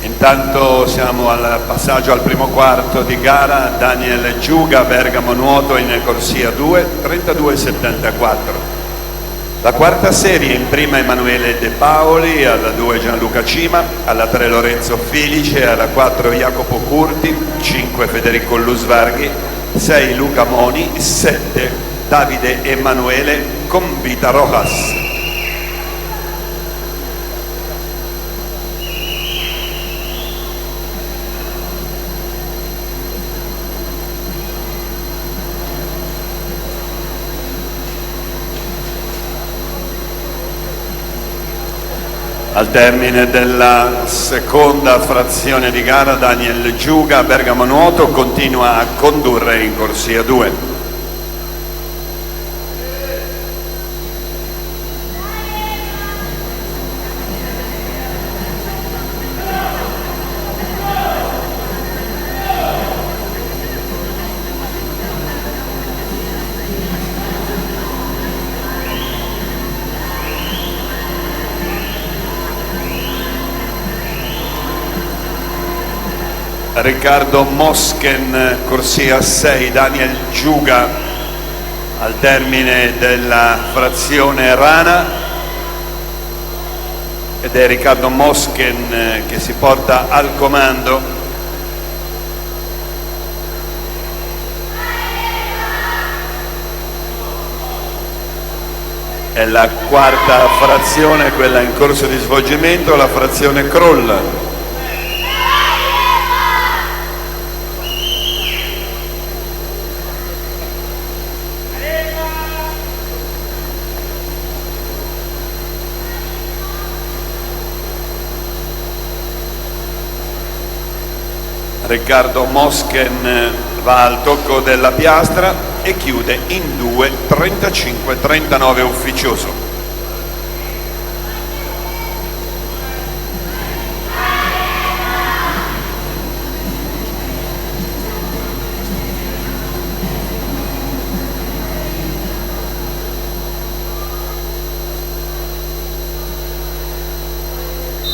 Intanto siamo al passaggio al primo quarto di gara. Daniel Giuga, Bergamo Nuoto, in corsia 2, 32,74. La quarta serie: in prima Emanuele De Paoli, alla 2 Gianluca Cima, alla 3 Lorenzo Felice, alla 4 Jacopo Curti, 5 Federico Lusvarghi, 6 Luca Moni, 7 Davide Emanuele Convita Rojas. Al termine della seconda frazione di gara, Daniel Giuga, Bergamo Nuoto, continua a condurre in corsia 2. Riccardo Moschen, corsia 6, Daniel Giuga, al termine della frazione rana, ed è Riccardo Moschen che si porta al comando. È la quarta frazione, quella in corso di svolgimento, la frazione crawl. Riccardo Moschen va al tocco della piastra e chiude in 2:35,39 ufficioso.